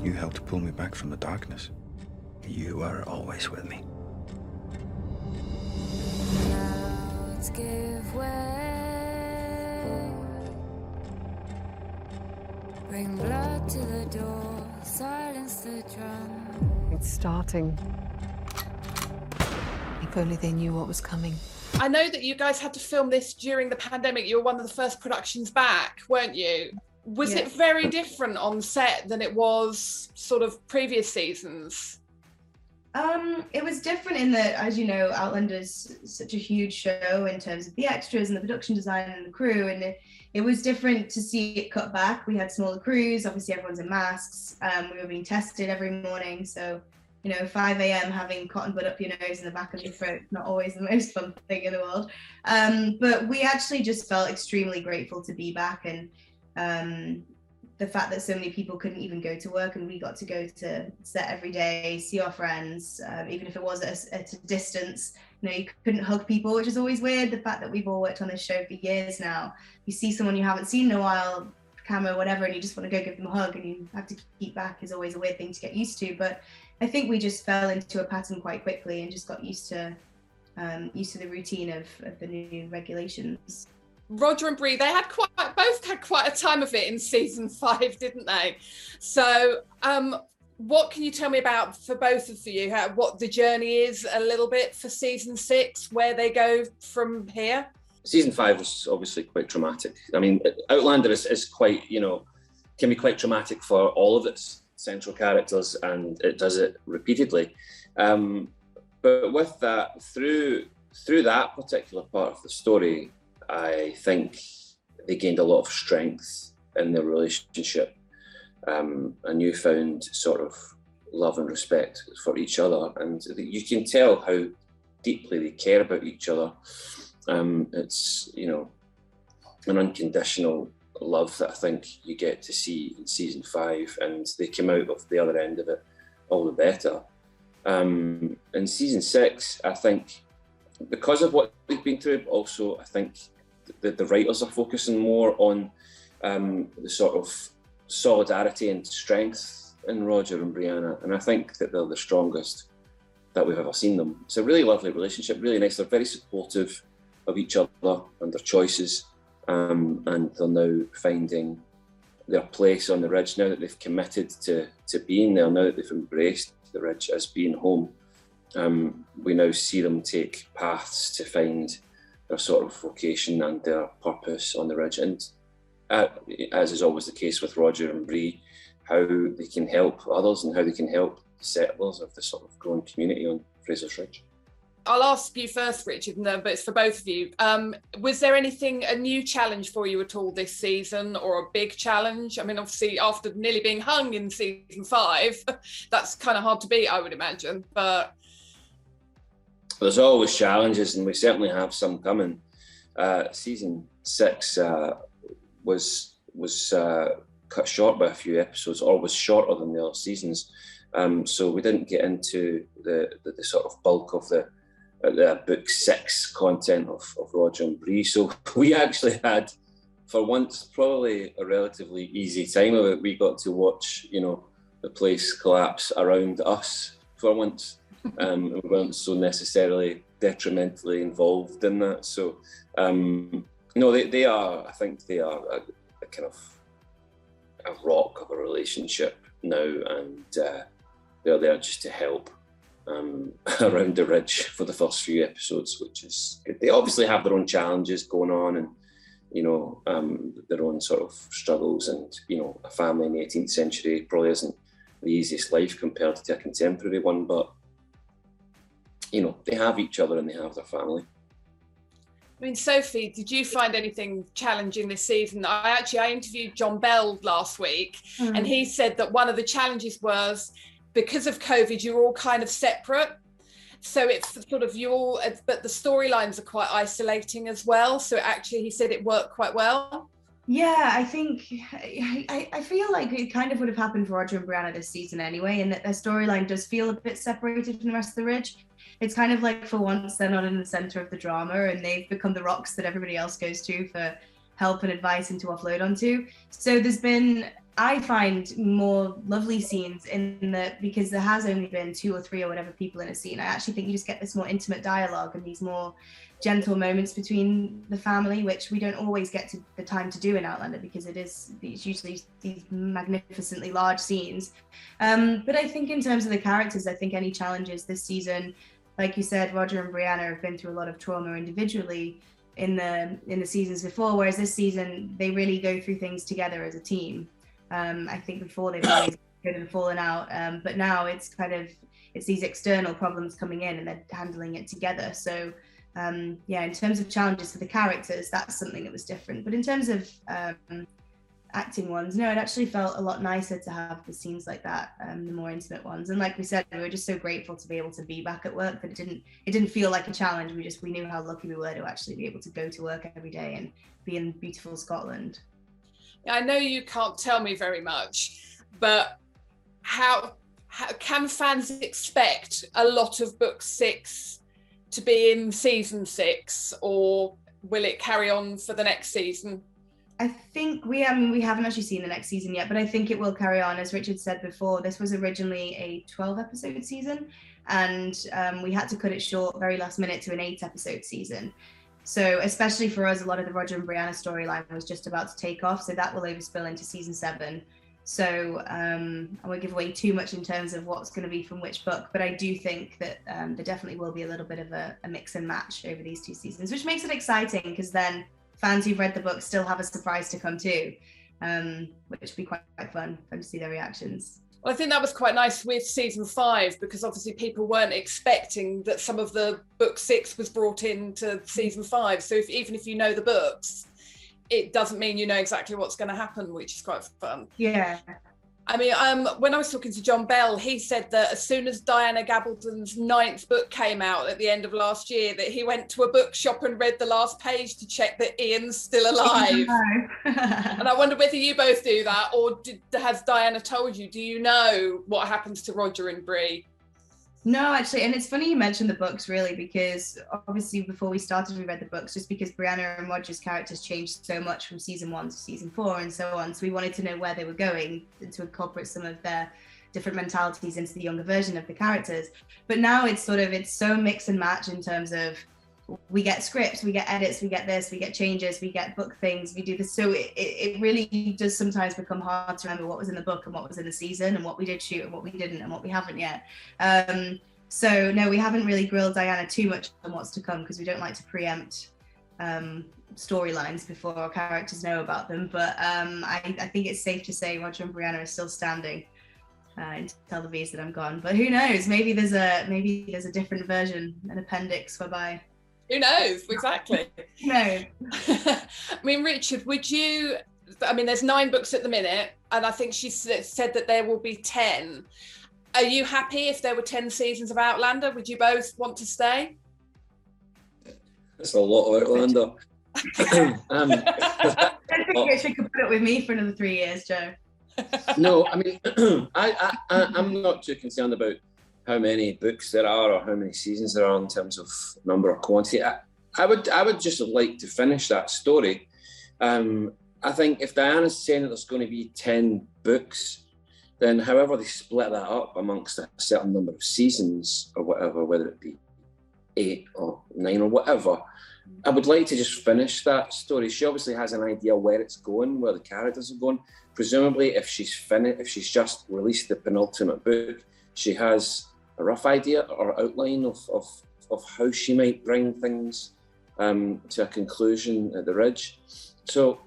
You helped pull me back from the darkness. You are always with me. Clouds give way. Bring blood to the door, silence the drum. It's starting. If only they knew what was coming. I know that you guys had to film this during the pandemic. You were one of the first productions back, weren't you? Was it very different on set than it was sort of previous seasons? It was different in that, as you know, Outlander's such a huge show in terms of the extras and the production design and the crew, and it was different to see it cut back. We had smaller crews, obviously everyone's in masks, we were being tested every morning, so 5 a.m. having cotton bud up your nose and the back of your throat, not always the most fun thing in the world. But we actually just felt extremely grateful to be back, and the fact that so many people couldn't even go to work and we got to go to set every day, see our friends, even if it was at a distance. You couldn't hug people, which is always weird. The fact that we've all worked on this show for years now, you see someone you haven't seen in a while, camera, whatever, and you just want to go give them a hug and you have to keep back is always a weird thing to get used to. But I think we just fell into a pattern quite quickly and just got used to the routine of the new regulations. Roger and Bree, they both had quite a time of it in season 5, didn't they? So what can you tell me about, for both of you, what the journey is a little bit for season 6, where they go from here? Season 5 was obviously quite traumatic. I mean, Outlander is quite, can be quite traumatic for all of its central characters, and it does it repeatedly. But with that, through that particular part of the story, I think they gained a lot of strength in their relationship, a newfound sort of love and respect for each other, and you can tell how deeply they care about each other. It's an unconditional love that I think you get to see in season 5, and they came out of the other end of it all the better. In season 6, I think because of what they've been through, but also I think the writers are focusing more on the sort of solidarity and strength in Roger and Brianna, and I think that they're the strongest that we've ever seen them. It's a really lovely relationship, really nice. They're very supportive of each other and their choices, and they're now finding their place on the Ridge now that they've committed to being there, now that they've embraced the Ridge as being home. We now see them take paths to find their sort of vocation and their purpose on the Ridge, and as is always the case with Roger and Bree, how they can help others and how they can help the settlers of the sort of growing community on Fraser's Ridge. I'll ask you first, Richard, but it's for both of you. Was there a new challenge for you at all this season, or a big challenge? I mean, obviously, after nearly being hung in season 5, that's kind of hard to beat, I would imagine. But there's always challenges, and we certainly have some coming. Season 6 was cut short by a few episodes, or was shorter than the other seasons. So we didn't get into the sort of bulk of the book 6 content of Roger and Bree. So we actually had, for once, probably a relatively easy time of it. We got to watch, the place collapse around us for once. We weren't so necessarily detrimentally involved in that. So, no, they are, I think they are a kind of a rock of a relationship now, and they're there just to help around the Ridge for the first few episodes, which is good. They obviously have their own challenges going on, and their own sort of struggles, and a family in the 18th century probably isn't the easiest life compared to a contemporary one, but they have each other and they have their family. I mean, Sophie, did you find anything challenging this season? I interviewed John Bell last week, and he said that one of the challenges was, because of COVID, you're all kind of separate. So it's sort of but the storylines are quite isolating as well. So actually, he said it worked quite well. Yeah, I think, I feel like it kind of would have happened for Roger and Brianna this season anyway, and that their storyline does feel a bit separated from the rest of the Ridge. It's kind of like, for once, they're not in the center of the drama, and they've become the rocks that everybody else goes to for help and advice and to offload onto. So there's been I find more lovely scenes in the, because there has only been 2 or 3 or whatever people in a scene. I actually think you just get this more intimate dialogue and these more gentle moments between the family, which we don't always get to the time to do in Outlander, because it's usually these magnificently large scenes. But I think in terms of the characters, I think any challenges this season, like you said, Roger and Brianna have been through a lot of trauma individually in the seasons before, whereas this season they really go through things together as a team. I think before they've always kind of fallen out, but now it's these external problems coming in and they're handling it together. So yeah, in terms of challenges for the characters, that's something that was different. But in terms of acting ones, no, it actually felt a lot nicer to have the scenes like that, the more intimate ones. And like we said, we were just so grateful to be able to be back at work that it didn't feel like a challenge. We knew how lucky we were to actually be able to go to work every day and be in beautiful Scotland. I know you can't tell me very much, but how can fans expect a lot of book 6 to be in season 6, or will it carry on for the next season? I think we haven't actually seen the next season yet, but I think it will carry on. As Richard said before, this was originally a 12-episode season, and we had to cut it short very last minute to an 8-episode season. So especially for us, a lot of the Roger and Brianna storyline was just about to take off, so that will overspill into season 7. So I won't give away too much in terms of what's going to be from which book, but I do think that there definitely will be a little bit of a mix and match over these 2 seasons, which makes it exciting, because then fans who've read the book still have a surprise to come too, which would be quite fun to see their reactions. Well, I think that was quite nice with season 5, because obviously people weren't expecting that some of the book 6 was brought into season 5. So even if you know the books, it doesn't mean you know exactly what's going to happen, which is quite fun. Yeah. I mean, when I was talking to John Bell, he said that as soon as Diana Gabaldon's 9th book came out at the end of last year, that he went to a bookshop and read the last page to check that Ian's still alive. And I wonder whether you both do that, or has Diana told you? Do you know what happens to Roger and Bree? No, actually, and it's funny you mentioned the books, really, because obviously before we started, we read the books, just because Brianna and Roger's characters changed so much from season 1 to season 4 and so on. So we wanted to know where they were going and to incorporate some of their different mentalities into the younger version of the characters. But now it's so mix and match in terms of, we get scripts, we get edits, we get this, we get changes, we get book things, we do this. So it really does sometimes become hard to remember what was in the book and what was in the season and what we did shoot and what we didn't and what we haven't yet. So no, we haven't really grilled Diana too much on what's to come, because we don't like to preempt storylines before our characters know about them. But I think it's safe to say Roger and Brianna are still standing until the V's that I'm gone. But who knows? Maybe there's a different version, an appendix whereby. Who knows? Exactly. No. I mean, Richard, there's 9 books at the minute, and I think she said that there will be 10. Are you happy if there were 10 seasons of Outlander? Would you both want to stay? That's a lot of Outlander. I don't think Richard could put it with me for another 3 years, Joe. No, I mean, I'm not too concerned about how many books there are or how many seasons there are in terms of number or quantity. I would just like to finish that story. I think if Diana's saying that there's going to be 10 books, then however they split that up amongst a certain number of seasons or whatever, whether it be 8 or 9 or whatever, I would like to just finish that story. She obviously has an idea where it's going, where the characters are going. Presumably, if she's just released the penultimate book, she has a rough idea or outline of how she might bring things to a conclusion at the Ridge. So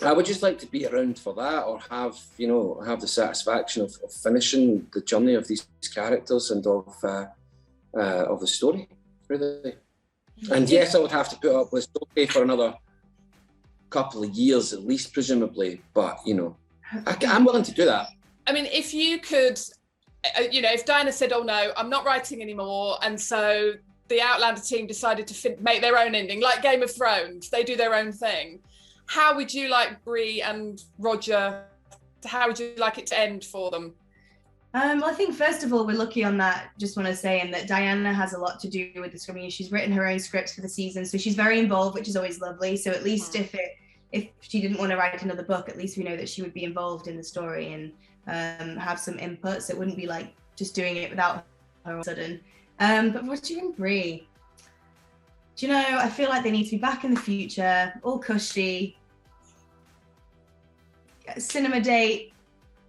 I would just like to be around for that, or have the satisfaction of finishing the journey of these characters and of the story, really. And yes, I would have to put up with Sophie for another couple of years at least, presumably, but I'm willing to do that. I mean, if you could, if Diana said, oh no, I'm not writing anymore, and so the Outlander team decided to make their own ending, like Game of Thrones, they do their own thing, how would you like Bree and Roger, how would you like it to end for them? Well, I think first of all, we're lucky on that, just want to say, and that Diana has a lot to do with the scripting. She's written her own scripts for the season, so she's very involved, which is always lovely. So at least if if she didn't want to write another book, at least we know that she would be involved in the story and have some input. So it wouldn't be like just doing it without her all of a sudden. But Roger and Bree, do you know, I feel like they need to be back in the future, all cushy, cinema date,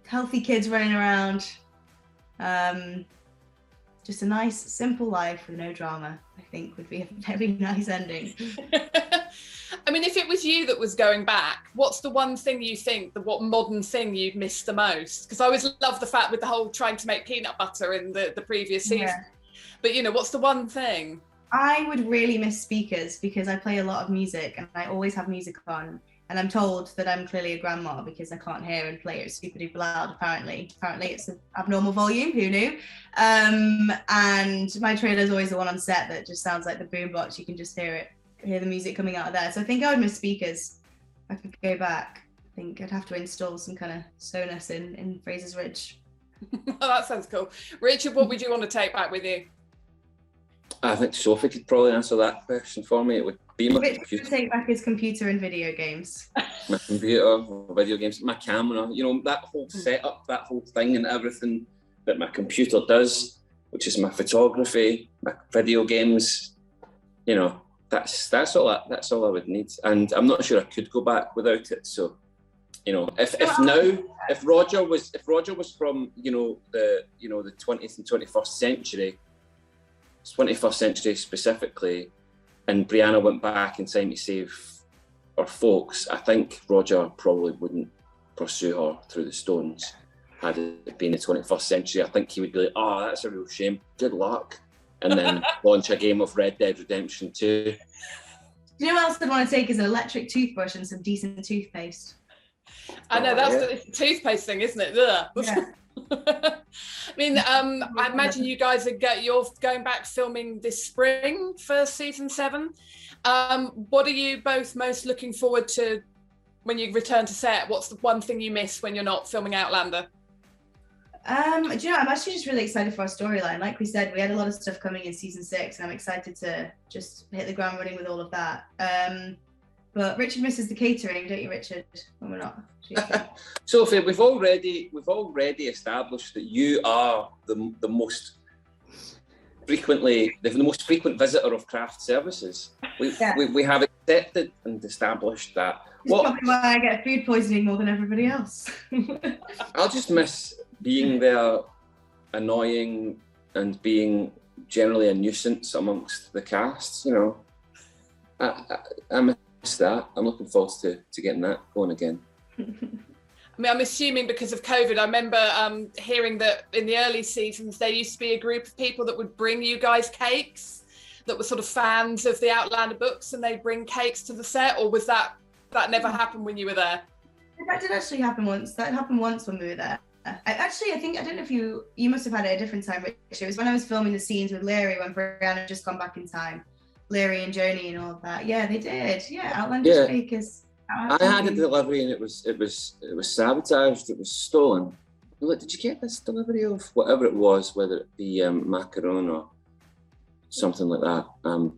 healthy kids running around. Just a nice, simple life with no drama, I think would be a very nice ending. I mean, if it was you that was going back, what's the one thing you think, what modern thing you'd miss the most? Because I always love the fact with the whole trying to make peanut butter in the previous season. Yeah. But, you know, what's the one thing? I would really miss speakers because I play a lot of music and I always have music on. And I'm told that I'm clearly a grandma because I can't hear and play it super duper loud, apparently. Apparently it's an abnormal volume, who knew? And my trailer is always the one on set that just sounds like the boombox. You can just hear the music coming out of there. So I think I would miss speakers. I could go back. I think I'd have to install some kind of Sonus in Fraser's Ridge. Oh, that sounds cool. Richard, what would you want to take back with you? I think Sophie could probably answer that question for me. It would be my computer. Take back his computer and video games. My computer, video games, my camera, you know, that whole setup, that whole thing and everything that my computer does, which is my photography, my video games, you know, that's all I would need. And I'm not sure I could go back without it. So, you know, if Roger was from, the 20th and 21st century, 21st century specifically, and Brianna went back in time to save her folks, I think Roger probably wouldn't pursue her through the stones. Had it been the 21st century, I think he would be like, oh, that's a real shame, good luck. And then launch a game of Red Dead Redemption 2. Do you know what else I'd want to take is an electric toothbrush and some decent toothpaste? I know, that's the toothpaste thing, isn't it? Yeah. I mean, I imagine you guys you're going back filming this spring for season 7. What are you both most looking forward to when you return to set? What's the one thing you miss when you're not filming Outlander? Do you know, I'm actually just really excited for our storyline. Like we said, we had a lot of stuff coming in season 6, and I'm excited to just hit the ground running with all of that. But Richard misses the catering, don't you, Richard? When we're not. Sophie, we've already established that you are the most frequent visitor of craft services. We have accepted and established that. That's probably why I get food poisoning more than everybody else. I'll just miss being there, annoying and being generally a nuisance amongst the cast. You know, I miss that. I'm looking forward to getting that going again. I mean, I'm assuming because of COVID, I remember hearing that in the early seasons, there used to be a group of people that would bring you guys cakes that were sort of fans of the Outlander books, and they'd bring cakes to the set, or was that never happened when you were there? That did actually happen once. That happened once when we were there. I don't know if you must have had it at a different time, Richard. It was when I was filming the scenes with Leary when Brianna had just gone back in time. Leary and Joni and all of that. Yeah, they did. Yeah, Outlander bakers. I had a delivery and it was sabotaged. It was stolen. Look, did you get this delivery of whatever it was, whether it be macaron or something like that?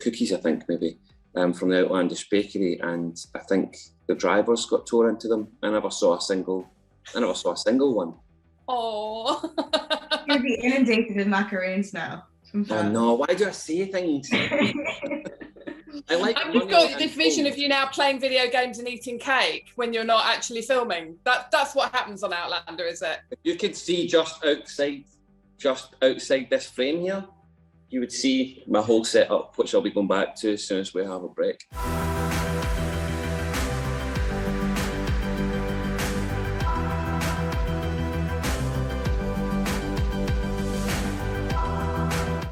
Cookies, I think maybe, from the Outlandish bakery, and I think the drivers got tore into them. I never saw a single one. Oh, you'll be inundated with macaroons now. Oh no! Why do I say things? You've got this vision of you now playing video games and eating cake when you're not actually filming. That's what happens on Outlander, is it? If you could see just outside this frame here, you would see my whole setup, which I'll be going back to as soon as we have a break.